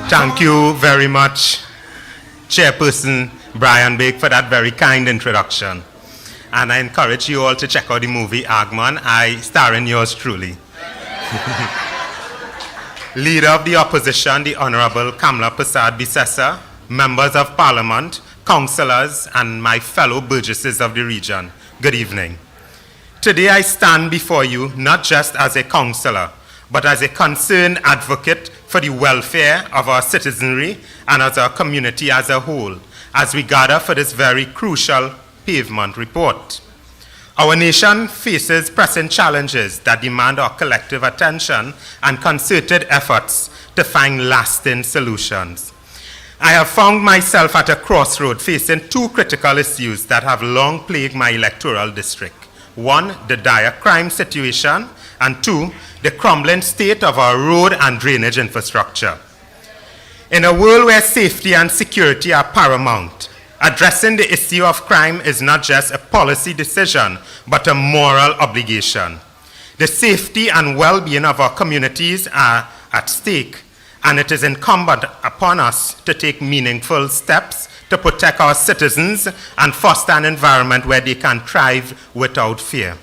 Thank you very much, Chairperson Brian Bake, for that very kind introduction. And I encourage you all to check out the movie Agman, starring yours truly. Leader of the Opposition, the Honorable Rampersad Bisessa, members of Parliament, councillors, and my fellow burgesses of the region, good evening. Today I stand before you not just as a councillor, but as a concerned advocate for the welfare of our citizenry and as our community as a whole, as we gather for this very crucial pavement report. Our nation faces pressing challenges that demand our collective attention and concerted efforts to find lasting solutions. I have found myself at a crossroad facing two critical issues that have long plagued my electoral district. One, the dire crime situation, and two, the crumbling state of our road and drainage infrastructure. In a world where safety and security are paramount, addressing the issue of crime is not just a policy decision, but a moral obligation. The safety and well-being of our communities are at stake, and it is incumbent upon us to take meaningful steps to protect our citizens and foster an environment where they can thrive without fear.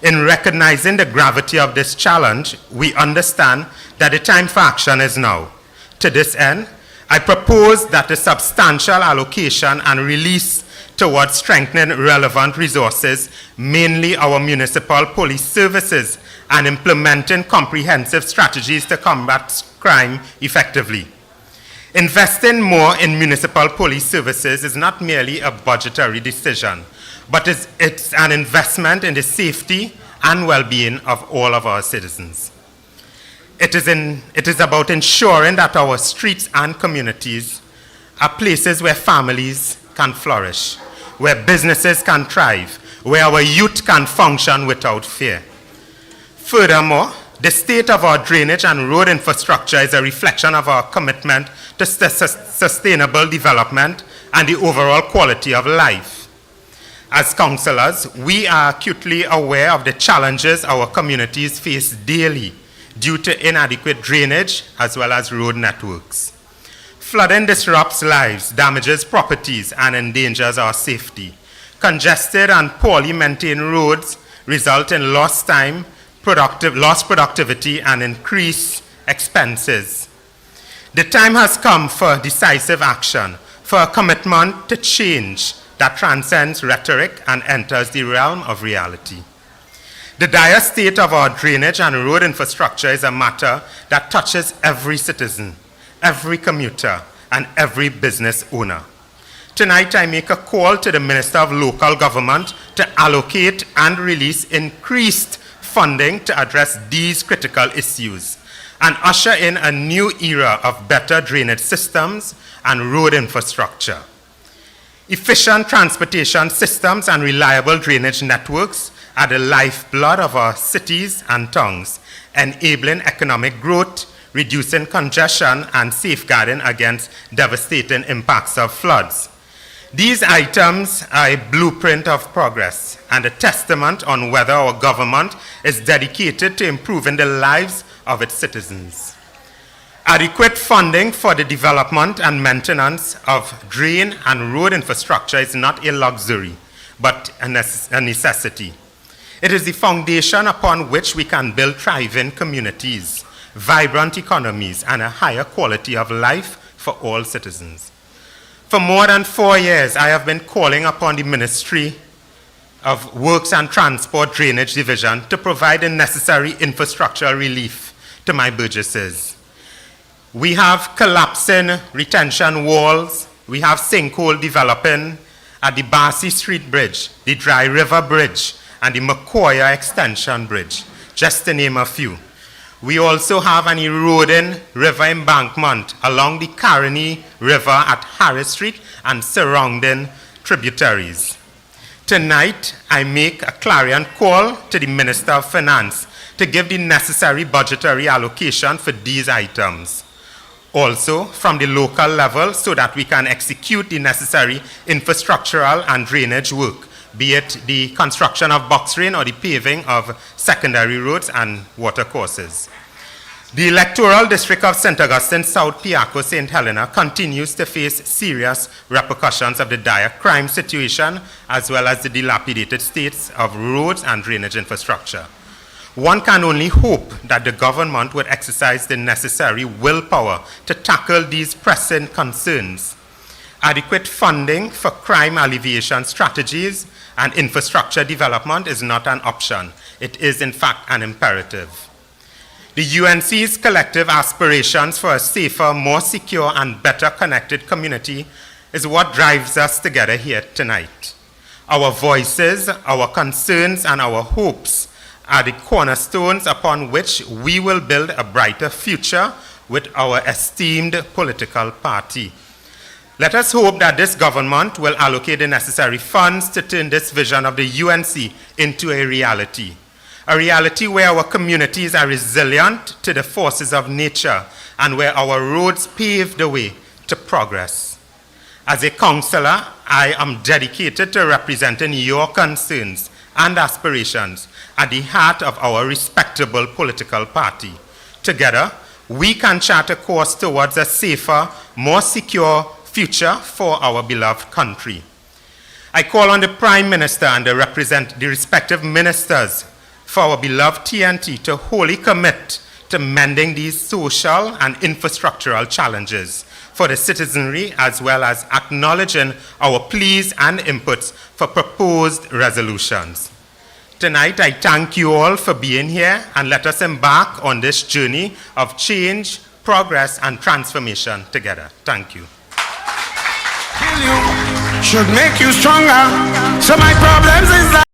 In recognizing the gravity of this challenge, we understand that the time for action is now. To this end, I propose that a substantial allocation and release towards strengthening relevant resources, mainly our municipal police services, and implementing comprehensive strategies to combat crime effectively. Investing more in municipal police services is not merely a budgetary decision, but it's an investment in the safety and well-being of all of our citizens. It is about ensuring that our streets and communities are places where families can flourish, where businesses can thrive, where our youth can function without fear. Furthermore, the state of our drainage and road infrastructure is a reflection of our commitment to sustainable development and the overall quality of life. As councillors, we are acutely aware of the challenges our communities face daily due to inadequate drainage as well as road networks. Flooding disrupts lives, damages properties, and endangers our safety. Congested and poorly maintained roads result in lost time, lost productivity, and increased expenses. The time has come for decisive action, for a commitment to change that transcends rhetoric and enters the realm of reality. The dire state of our drainage and road infrastructure is a matter that touches every citizen, every commuter, and every business owner. Tonight, I make a call to the Minister of Local Government to allocate and release increased funding to address these critical issues and usher in a new era of better drainage systems and road infrastructure. Efficient transportation systems and reliable drainage networks are the lifeblood of our cities and towns, enabling economic growth, reducing congestion, and safeguarding against devastating impacts of floods. These items are a blueprint of progress and a testament on whether our government is dedicated to improving the lives of its citizens. Adequate funding for the development and maintenance of drain and road infrastructure is not a luxury, but a necessity. It is the foundation upon which we can build thriving communities, vibrant economies, and a higher quality of life for all citizens. For more than 4 years, I have been calling upon the Ministry of Works and Transport Drainage Division to provide the necessary infrastructural relief to my burgesses. We have collapsing retention walls, we have sinkhole developing at the Barcy Street Bridge, the Dry River Bridge, and the Macoya Extension Bridge, just to name a few. We also have an eroding river embankment along the Caroni River at Harris Street and surrounding tributaries. Tonight, I make a clarion call to the Minister of Finance to give the necessary budgetary allocation for these items. Also, from the local level, so that we can execute the necessary infrastructural and drainage work, be it the construction of box drain or the paving of secondary roads and water courses. The electoral district of St. Augustine, South Piarco, St. Helena continues to face serious repercussions of the dire crime situation as well as the dilapidated states of roads and drainage infrastructure. One can only hope that the government would exercise the necessary willpower to tackle these pressing concerns. Adequate funding for crime alleviation strategies and infrastructure development is not an option. It is, in fact, an imperative. The UNC's collective aspirations for a safer, more secure, and better connected community is what drives us together here tonight. Our voices, our concerns, and our hopes are the cornerstones upon which we will build a brighter future with our esteemed political party. Let us hope that this government will allocate the necessary funds to turn this vision of the UNC into a reality where our communities are resilient to the forces of nature and where our roads pave the way to progress. As a councillor, I am dedicated to representing your concerns and aspirations at the heart of our respectable political party. Together, we can chart a course towards a safer, more secure future for our beloved country. I call on the Prime Minister and the respective ministers for our beloved TNT to wholly commit to mending these social and infrastructural challenges for the citizenry, as well as acknowledging our pleas and inputs for proposed resolutions. Tonight, I thank you all for being here, and let us embark on this journey of change, progress, and transformation together. Thank you. Kill you should make you stronger. So my problems is that